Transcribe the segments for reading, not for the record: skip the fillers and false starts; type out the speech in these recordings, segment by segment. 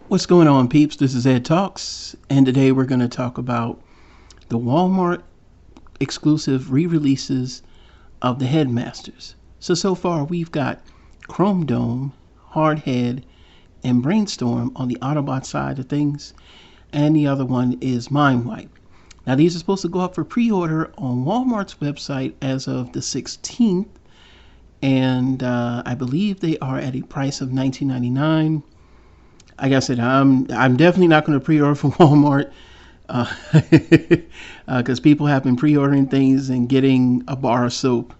What's going on, peeps? This is Ed Talks, and today we're going to talk about the Walmart exclusive re-releases of the Headmasters. So far we've got Chrome Dome, Hardhead, and Brainstorm on the Autobot side of things, and the other one is Mind Wipe. Now these are supposed to go up for pre-order on Walmart's website as of the 16th, and I believe they are at a price of $19.99. Like I said, I'm definitely not going to pre-order from Walmart because people have been pre-ordering things and getting a bar of soap,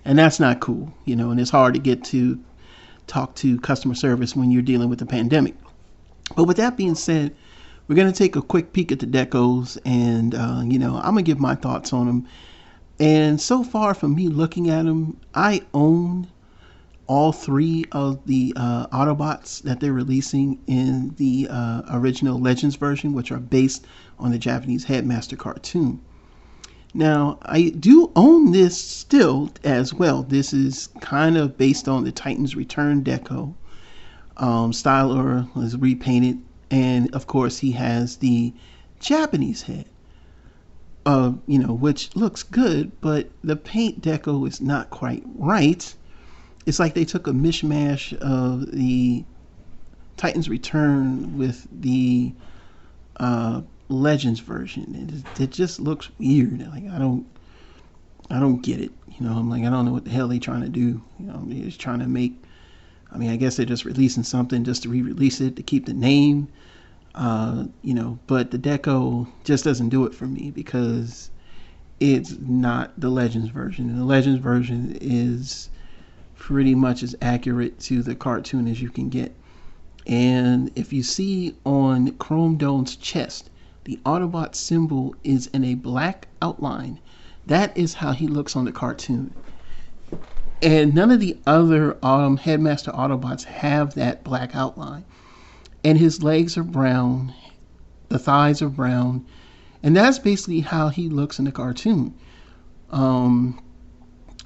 and that's not cool, And it's hard to get to talk to customer service when you're dealing with the pandemic. But with that being said, we're going to take a quick peek at the Decos, and I'm going to give my thoughts on them. And so far, from me looking at them, I own all three of the Autobots that they're releasing in the original Legends version, which are based on the Japanese Headmaster cartoon. Now, I do own this still as well. This is kind of based on the Titans Return deco. Styler was repainted, and of course he has the Japanese head, which looks good, but the paint deco is not quite right. It's like they took a mishmash of the Titans Return with the Legends version. It just looks weird. Like I don't get it. I'm like, I don't know what the hell they're trying to do. They're just trying to make. I guess they're just releasing something just to re-release it to keep the name. But the deco just doesn't do it for me because it's not the Legends version. And the Legends version is pretty much as accurate to the cartoon as you can get. And if you see on Chrome Dome's chest, the Autobot symbol is in a black outline. That is how he looks on the cartoon. And none of the other Headmaster Autobots have that black outline. And his legs are brown, the thighs are brown, and that's basically how he looks in the cartoon.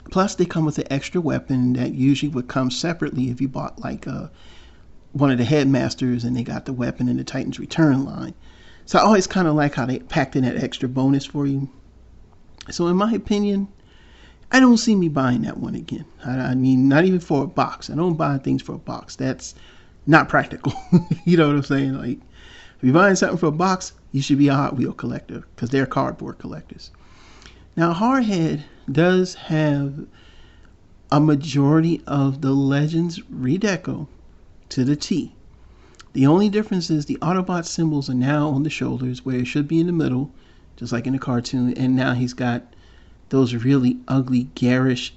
Plus, they come with an extra weapon that usually would come separately if you bought like one of the Headmasters and they got the weapon in the Titans Return line. So I always kind of like how they packed in that extra bonus for you. So in my opinion, I don't see me buying that one again. I mean, not even for a box. I don't buy things for a box. That's not practical. You know what I'm saying? Like, if you're buying something for a box, you should be a Hot Wheel collector because they're cardboard collectors. Now, Hardhead does have a majority of the Legends redeco to the T. The only difference is the Autobot symbols are now on the shoulders where it should be in the middle, just like in the cartoon, and now he's got those really ugly, garish,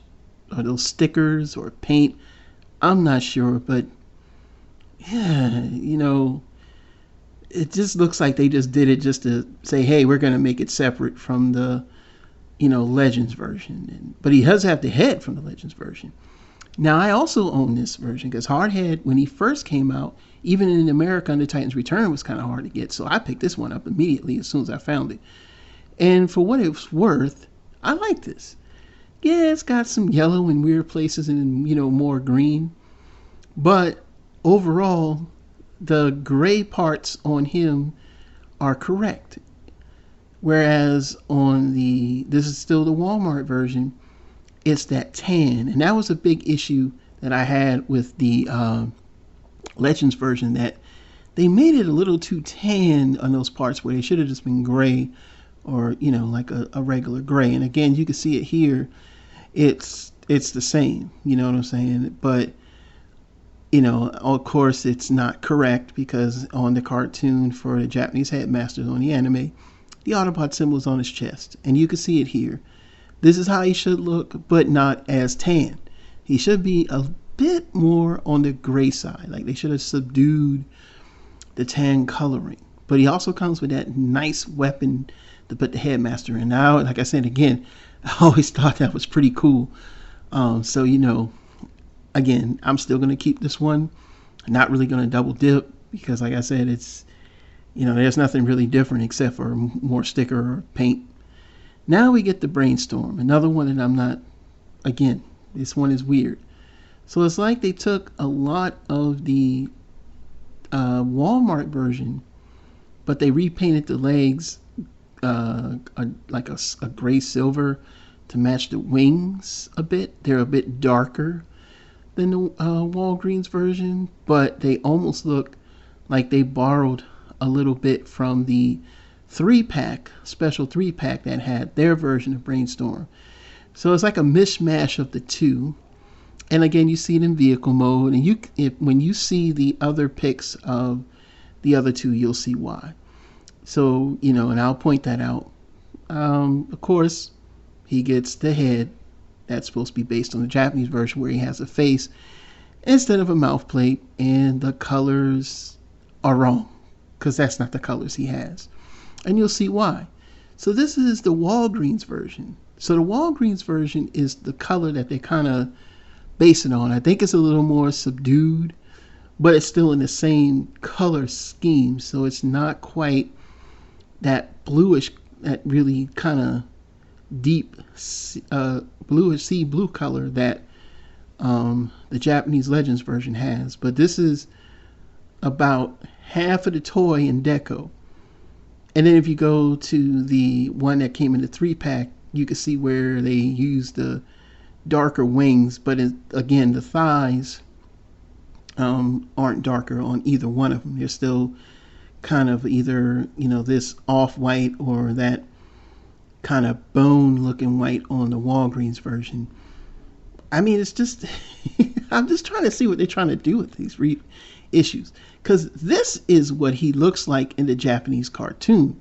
or those stickers or paint. I'm not sure, but yeah, it just looks like they just did it just to say, hey, we're going to make it separate from the Legends version. But he does have the head from the Legends version. Now, I also own this version because Hardhead, when he first came out, even in America under Titans Return, was kind of hard to get. So I picked this one up immediately as soon as I found it. And for what it's worth, I like this. Yeah, it's got some yellow in weird places and, more green. But overall, the gray parts on him are correct. Whereas this is still the Walmart version, it's that tan. And that was a big issue that I had with the Legends version, that they made it a little too tan on those parts where they should have just been gray or, like a regular gray. And again, you can see it here. It's the same, you know what I'm saying? But, of course, it's not correct because on the cartoon for the Japanese Headmasters on the anime, the Autobot symbol is on his chest, and you can see it here. This is how he should look, but not as tan. He should be a bit more on the gray side. Like they should have subdued the tan coloring. But he also comes with that nice weapon to put the Headmaster in. Now, like I said again, I always thought that was pretty cool. So again, I'm still gonna keep this one. I'm not really gonna double dip because, like I said, it's there's nothing really different except for more sticker or paint. Now we get the Brainstorm, another one that I'm not. Again, this one is weird. So it's like they took a lot of the Walmart version, but they repainted the legs like a gray silver to match the wings a bit. They're a bit darker than the Walgreens version, but they almost look like they borrowed a little bit from the special 3-pack that had their version of Brainstorm. So it's like a mishmash of the two. And again, you see it in vehicle mode, and when you see the other pics of the other two, you'll see why. So, and I'll point that out. Of course, he gets the head that's supposed to be based on the Japanese version, where he has a face instead of a mouth plate, and the colors are wrong because that's not the colors he has. And you'll see why. So this is the Walgreens version. So the Walgreens version is the color that they kind of base it on. I think it's a little more subdued, but it's still in the same color scheme. So it's not quite that bluish, that really kind of deep bluish sea blue color that the Japanese Legends version has. But this is about half of the toy in Deco. And then if you go to the one that came in the 3-pack, you can see where they use the darker wings, but again, the thighs aren't darker on either one of them. They're still kind of either, this off-white or that kind of bone-looking white on the Walgreens version. I mean, it's just, I'm just trying to see what they're trying to do with these reissues. Because this is what he looks like in the Japanese cartoon,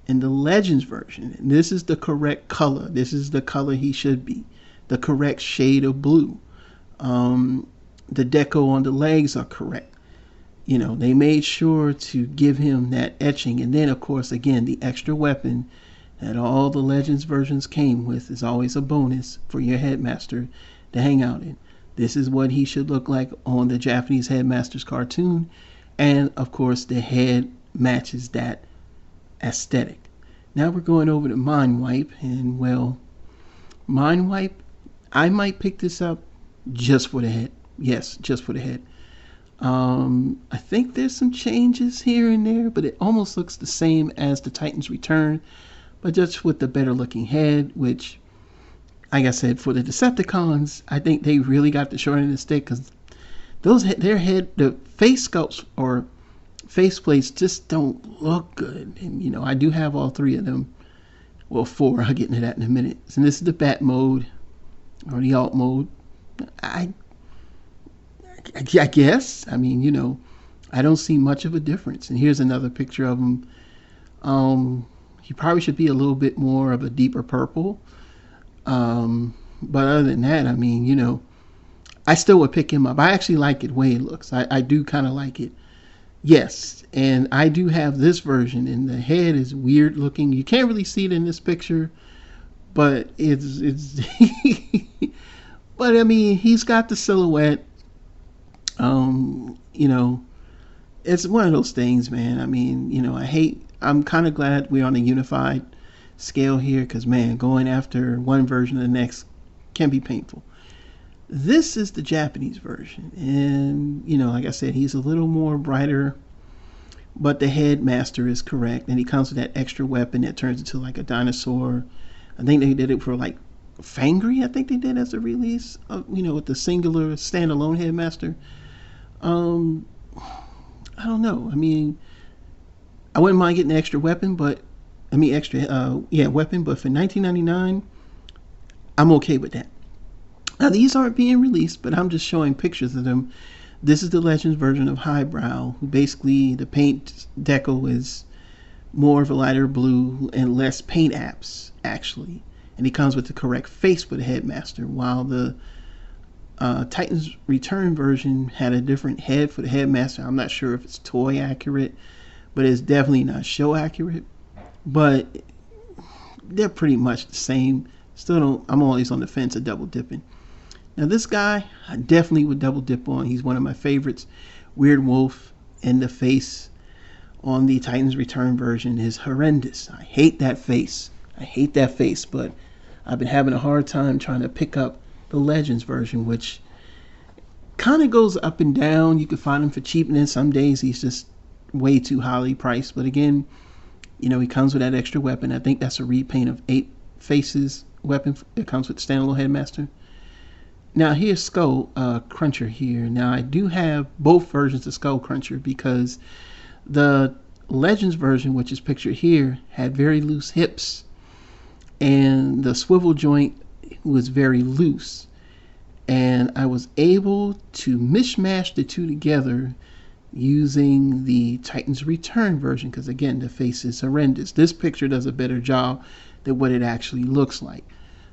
in the Legends version. And this is the correct color. This is the color he should be. The correct shade of blue. The deco on the legs are correct. They made sure to give him that etching. And then, of course, again, the extra weapon that all the Legends versions came with is always a bonus for your Headmaster to hang out in. This is what he should look like on the Japanese Headmasters cartoon. And, of course, the head matches that aesthetic. Now we're going over to Mind Wipe. And, well, Mind Wipe, I might pick this up just for the head. Yes, just for the head. I think there's some changes here and there, but it almost looks the same as the Titan's Return, but just with the better looking head, which, like I said, for the Decepticons, I think they really got the short end of the stick, because the face sculpts or face plates just don't look good. And, I do have all 3 of them. Well, 4. I'll get into that in a minute. And this is the Bat mode, or the Alt mode. I guess. I mean, I don't see much of a difference. And here's another picture of him. He probably should be a little bit more of a deeper purple. But other than that, I mean, I still would pick him up. I actually like it the way it looks. I do kind of like it. Yes, and I do have this version, and the head is weird looking. You can't really see it in this picture, but it's but I mean, he's got the silhouette. It's one of those things, man. I mean, I'm kind of glad we're on a unified scale here, because, man, going after one version of the next can be painful. This is the Japanese version, and, like I said, he's a little more brighter, but the Headmaster is correct, and he comes with that extra weapon that turns into like a dinosaur. I think they did it for like Fangry, I think they did as a release, with the singular standalone Headmaster. I don't know. I mean, I wouldn't mind getting an extra weapon, but weapon. But for $19.99, I'm okay with that. Now these aren't being released, but I'm just showing pictures of them. This is the Legends version of Highbrow, who basically the paint deco is more of a lighter blue and less paint apps actually, and he comes with the correct face for the Headmaster, while the Titan's Return version had a different head for the Headmaster. I'm not sure if it's toy accurate, but it's definitely not show accurate. But they're pretty much the same. I'm always on the fence of double dipping. Now this guy, I definitely would double dip on. He's one of my favorites. Weird Wolf, and the face on the Titan's Return version is horrendous. I hate that face. But I've been having a hard time trying to pick up the Legends version, which Kind of goes up and down. You can find him for cheap, and then some days he's just way too highly priced. But again, he comes with that extra weapon. I think that's a repaint of 8 Faces weapon. It comes with the standalone Headmaster. Now here's Skull Cruncher here. Now I do have both versions of Skull Cruncher because the Legends version, which is pictured here, had very loose hips, and the swivel joint was very loose. And I was able to mishmash the two together using the Titan's Return version, because again, the face is horrendous. This picture does a better job than what it actually looks like.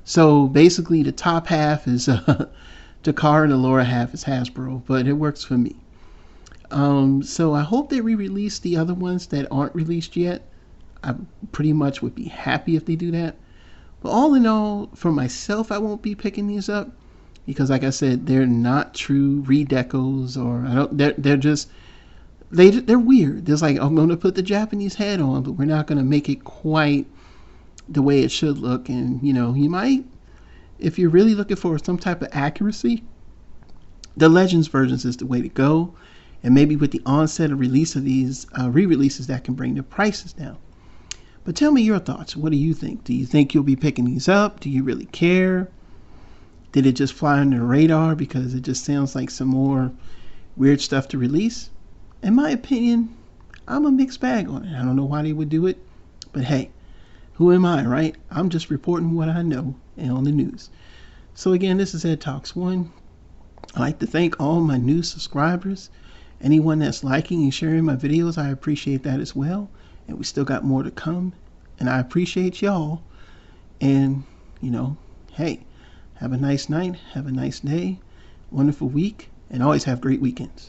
So basically the top half is Takara and the lower half is Hasbro, but it works for me. So I hope they re-release the other ones that aren't released yet. I pretty much would be happy if they do that. But all in all, for myself, I won't be picking these up because, like I said, they're not true redecos, or they're just they're weird. There's like, I'm going to put the Japanese head on, but we're not going to make it quite the way it should look. And you might, if you're really looking for some type of accuracy, the Legends versions is the way to go. And maybe with the onset of release of these re-releases, that can bring the prices down. But tell me your thoughts. What do you think? Do you think you'll be picking these up? Do you really care? Did it just fly under the radar because it just sounds like some more weird stuff to release? In my opinion, I'm a mixed bag on it. I don't know why they would do it, but hey, who am I, right? I'm just reporting what I know and on the news. So again, this is Ed Talks 1. I'd like to thank all my new subscribers. Anyone that's liking and sharing my videos, I appreciate that as well. And we still got more to come. And I appreciate y'all. And, hey, have a nice night. Have a nice day. Wonderful week. And always have great weekends.